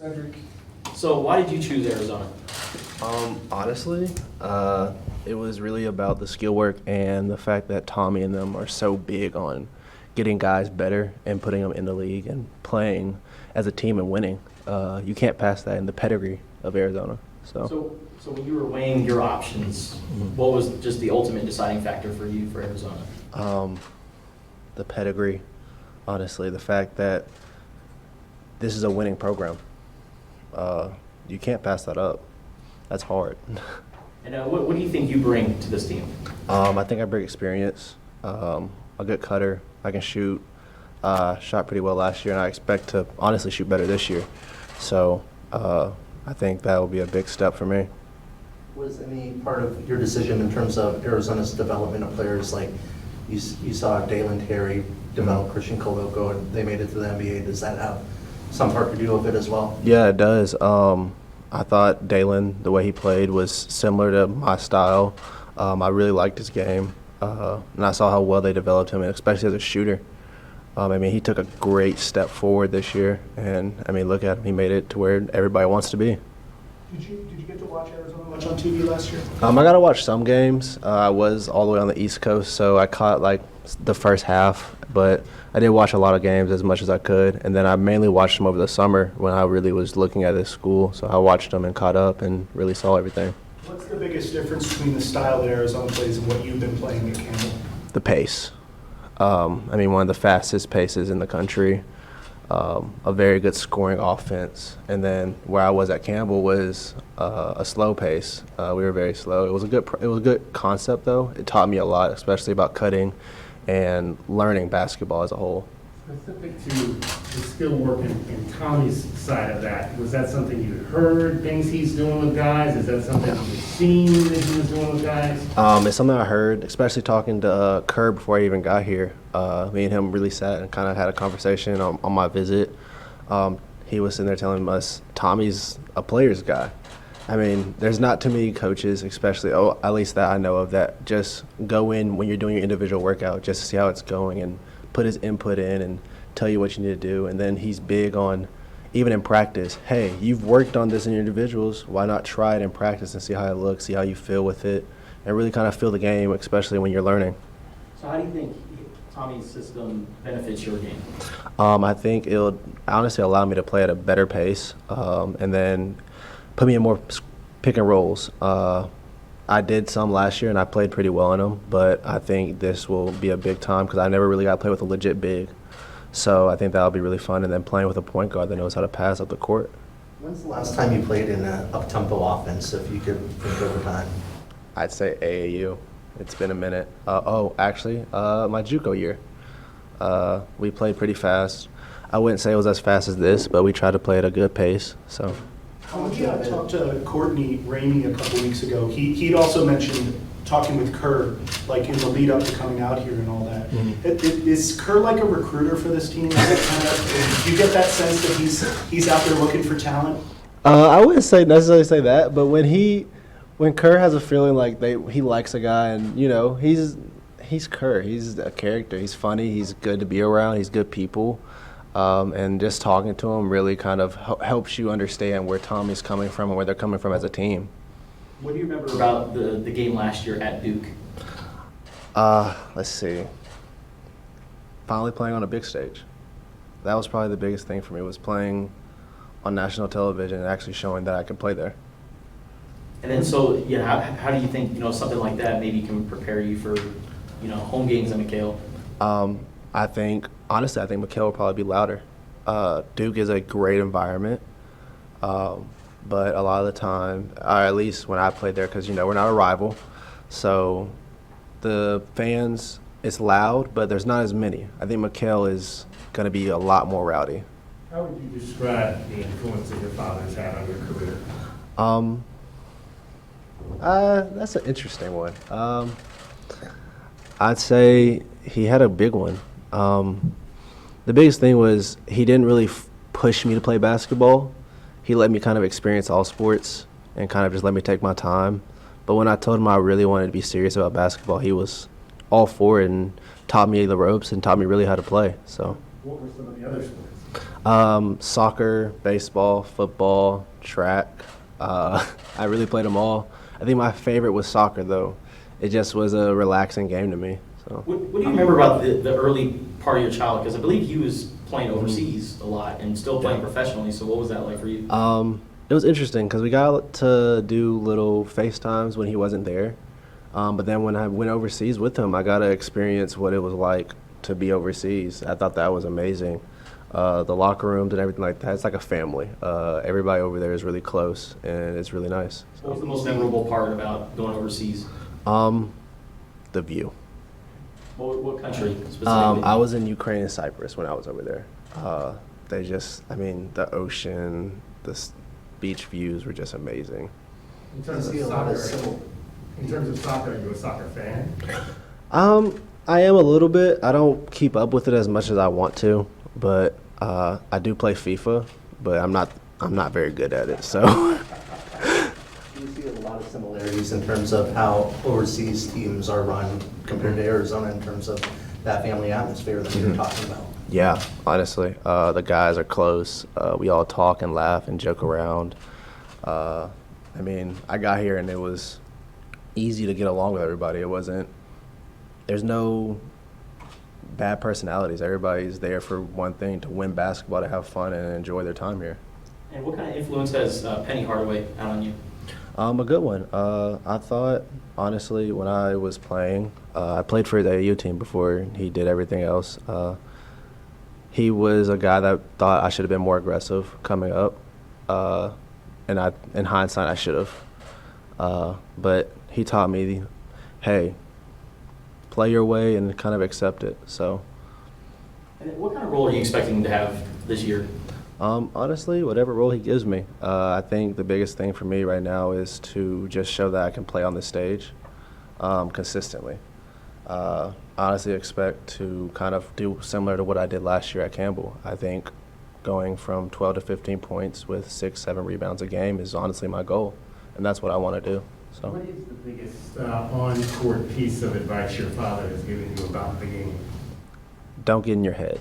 Cedric. So why did you choose Arizona? Honestly, it was really about the skill work and the fact that Tommy and them are so big on getting guys better and putting them in the league and playing as a team and winning. You can't pass that in the pedigree of Arizona. So when you were weighing your options, what was just the ultimate deciding factor for you for Arizona? The pedigree, honestly, the fact that this is a winning program. You can't pass that up. That's hard. And what do you think you bring to this team? I think I bring experience, a good cutter. I can shoot. Shot pretty well last year, and I expect to honestly shoot better this year. So I think that will be a big step for me. Was any part of your decision in terms of Arizona's development of players, like you saw Dalen Terry develop Christian Coloco and they made it to the NBA? Does that have some part to do with it as well? Yeah, it does. I thought Dalen, the way he played, was similar to my style. I really liked his game, and I saw how well they developed him, and especially as a shooter. He took a great step forward this year, and look at him. He made it to where everybody wants to be. Did you get to watch Arizona much on TV last year? I got to watch some games. I was all the way on the East Coast, so I caught the first half, but I did watch a lot of games as much as I could, and then I mainly watched them over the summer when I really was looking at this school, so I watched them and caught up and really saw everything. What's the biggest difference between the style that Arizona plays and what you've been playing at Campbell? The pace. One of the fastest paces in the country, a very good scoring offense, and then where I was at Campbell was a slow pace. We were very slow. It was a good concept though. It taught me a lot, especially about cutting and learning basketball as a whole. Specific to the skill work in Tommy's side of that, was that something you heard, things he's doing with guys? Is that something you've seen that he was doing with guys? It's something I heard, especially talking to Kerr before I even got here. Me and him really sat and kind of had a conversation on my visit. He was sitting there telling us Tommy's a player's guy. There's not too many coaches, especially, at least that I know of, that just go in when you're doing your individual workout just to see how it's going and put his input in and tell you what you need to do. And then he's big on, even in practice, hey, you've worked on this in your individuals, why not try it in practice and see how it looks, see how you feel with it, and really kind of feel the game, especially when you're learning. So how do you think Tommy's system benefits your game? I think it'll honestly allow me to play at a better pace, and then put me in more pick and rolls. I did some last year, and I played pretty well in them, but I think this will be a big time because I never really got to play with a legit big. So I think that'll be really fun, and then playing with a point guard that knows how to pass up the court. When's the last time you played in an up-tempo offense, if you could think over time? I'd say AAU. It's been a minute. Actually, my JUCO year. We played pretty fast. I wouldn't say it was as fast as this, but we tried to play at a good pace. So. We talked to Courtney Ramey a couple weeks ago. He'd also mentioned talking with Kerr, like in the lead up to coming out here and all that. Mm-hmm. Is Kerr like a recruiter for this team? Do you get that sense that he's out there looking for talent? I wouldn't necessarily say that, but when Kerr has a feeling like he likes a guy, and he's Kerr. He's a character. He's funny. He's good to be around. He's good people. And just talking to him really kind of helps you understand where Tommy's coming from and where they're coming from as a team. What do you remember about the game last year at Duke? Let's see. Finally playing on a big stage. That was probably the biggest thing for me, was playing on national television and actually showing that I could play there. And then how do you think something like that maybe can prepare you for home games at McHale? Honestly, I think McHale will probably be louder. Duke is a great environment, but a lot of the time, or at least when I played there, because we're not a rival, so the fans, it's loud, but there's not as many. I think McHale is going to be a lot more rowdy. How would you describe the influence that your father's had on your career? That's an interesting one. I'd say he had a big one. The biggest thing was he didn't really push me to play basketball. He let me kind of experience all sports and kind of just let me take my time. But when I told him I really wanted to be serious about basketball, he was all for it and taught me the ropes and taught me really how to play. So. What were some of the other sports? Soccer, baseball, football, track. I really played them all. I think my favorite was soccer, though. It just was a relaxing game to me. So What do you remember about the early part of your childhood? Because I believe he was playing overseas a lot and still playing professionally. So what was that like for you? it was interesting because we got to do little FaceTimes when he wasn't there. But then when I went overseas with him, I got to experience what it was like to be overseas. I thought that was amazing. The locker rooms and everything like that, it's like a family. Everybody over there is really close, and it's really nice. What was the most memorable part about going overseas? The view. What country specifically? I was in Ukraine and Cyprus when I was over there. The ocean, beach views were just amazing. In terms of See a lot of soccer, civil- are you a soccer fan? I am a little bit. I don't keep up with it as much as I want to, but I do play FIFA, but I'm not very good at it. So Do you see a lot of similarities in terms of how overseas teams are run compared to Arizona in terms of that family atmosphere that you're talking about? yeah, honestly, the guys are close. We all talk and laugh and joke around. I got here and it was easy to get along with everybody. There's no bad personalities. Everybody's there for one thing, to win basketball, to have fun and enjoy their time here. And what kind of influence has Penny Hardaway had on you? A good one. I thought, honestly, when I was playing, I played for the AU team before he did everything else. He was a guy that thought I should have been more aggressive coming up. In hindsight, I should have. But he taught me, hey, play your way and kind of accept it. So, And what kind of role are you expecting him to have this year? honestly, whatever role he gives me. I think the biggest thing for me right now is to just show that I can play on the stage consistently. I honestly expect to kind of do similar to what I did last year at Campbell. I think going from 12 to 15 points with 6-7 rebounds a game is honestly my goal, and that's what I want to do. So. What is the biggest on-court piece of advice your father has given you about the game? Don't get in your head.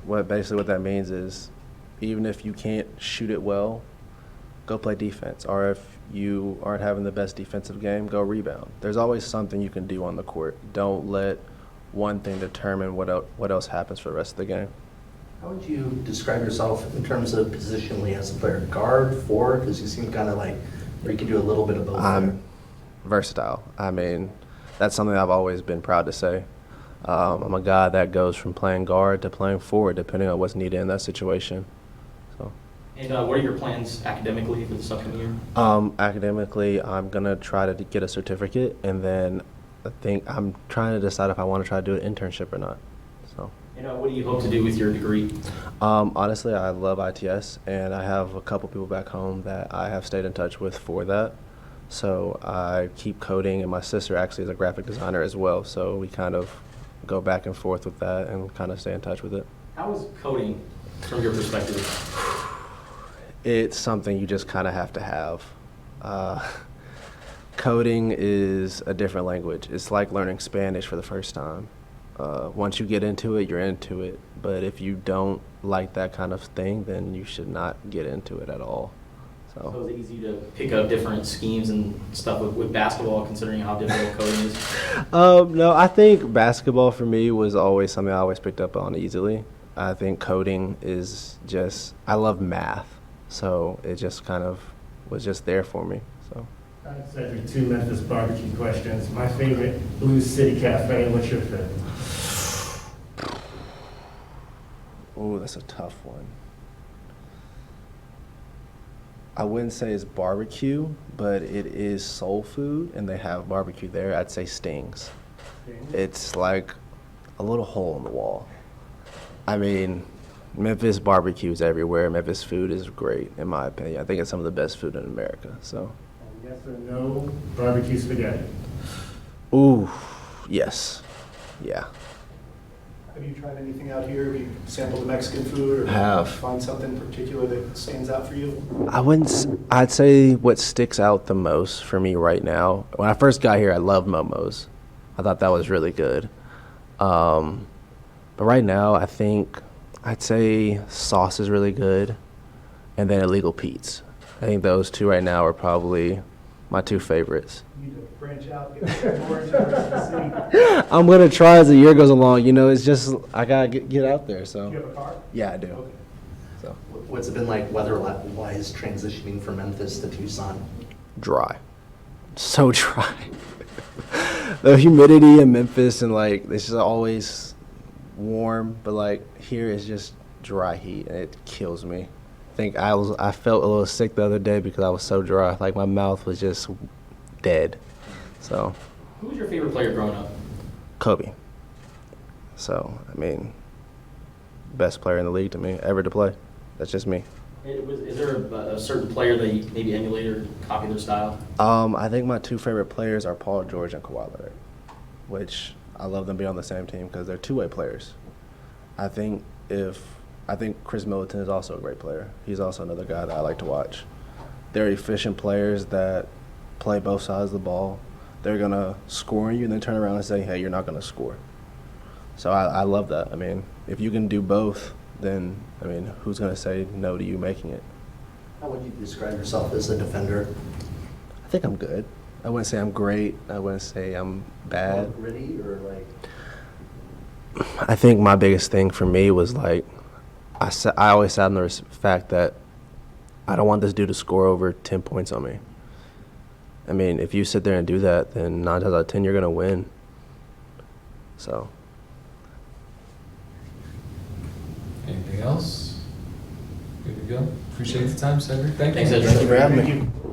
What that means is, even if you can't shoot it well, go play defense. Or if you aren't having the best defensive game, go rebound. There's always something you can do on the court. Don't let one thing determine what else happens for the rest of the game. How would you describe yourself in terms of positionally as a player? Guard, forward? Because you seem kind of like where you can do a little bit of both. I'm versatile. That's something I've always been proud to say. I'm a guy that goes from playing guard to playing forward, depending on what's needed in that situation. So, And what are your plans academically for this upcoming year? academically, I'm gonna try to get a certificate, and then I think I'm trying to decide if I want to try to do an internship or not. So. And what do you hope to do with your degree? Honestly, I love ITS, and I have a couple people back home that I have stayed in touch with for that. So I keep coding, and my sister actually is a graphic designer as well. So we kind of go back and forth with that and kind of stay in touch with it. How is coding from your perspective? It's something you just kind of have to have. Coding is a different language. It's like learning Spanish for the first time. Once you get into it, you're into it. But if you don't like that kind of thing, then you should not get into it at all. So is it easy to pick up different schemes and stuff with basketball, considering how difficult coding is? No, I think basketball for me was always something I always picked up on easily. I think coding is just, I love math. So it just kind of was just there for me. So. Cedric, 2 Memphis barbecue questions. My favorite, Blue City Cafe. What's your favorite? Oh, that's a tough one. I wouldn't say it's barbecue, but it is soul food, and they have barbecue there. I'd say Stings. It's like a little hole in the wall. Memphis barbecue is everywhere. Memphis food is great, in my opinion. I think it's some of the best food in America. So. Yes or no, barbecue spaghetti? Ooh, yes. Yeah. Have you tried anything out here? Have you sampled the Mexican food or Have. find something particular that stands out for you? I'd say what sticks out the most for me right now, when I first got here, I loved Momo's. I thought that was really good. But right now, I think I'd say Sauce is really good, and then Illegal Pete's. I think those two right now are probably my two favorites. You need to branch out, get more into the rest of the city. I'm gonna try as the year goes along. You know, it's just I gotta get out there. So Do you have a car? yeah, I do. Okay. So What's it been like weather-wise transitioning from Memphis to Tucson? dry, so dry. The humidity in Memphis and like it's just always warm, but like here it's just dry heat and it kills me. I think I felt a little sick the other day because I was so dry. Like my mouth was just dead. So Who was your favorite player growing up? Kobe. So I mean, best player in the league to me ever to play. That's just me. Is there a certain player that you maybe emulate or copy their style? I think my two favorite players are Paul George and Kawhi Leonard, which I love them being on the same team because they're two-way players. I think Chris Middleton is also a great player. He's also another guy that I like to watch. They're efficient players that play both sides of the ball. They're going to score on you and then turn around and say, hey, you're not going to score. So I love that. I mean, if you can do both, then, I mean, who's going to say no to you making it? How would you describe yourself as a defender? I think I'm good. I wouldn't say I'm great. I wouldn't say I'm bad. Gritty or like? I think my biggest thing for me was like, I always sat on the fact that I don't want this dude to score over 10 points on me. I mean, if you sit there and do that, then 9 times out of 10 you're going to win. So. Anything else? Good to go. Appreciate the time, Cedric. Thank you. Thanks, Cedric. Thank you for having me. Thank you.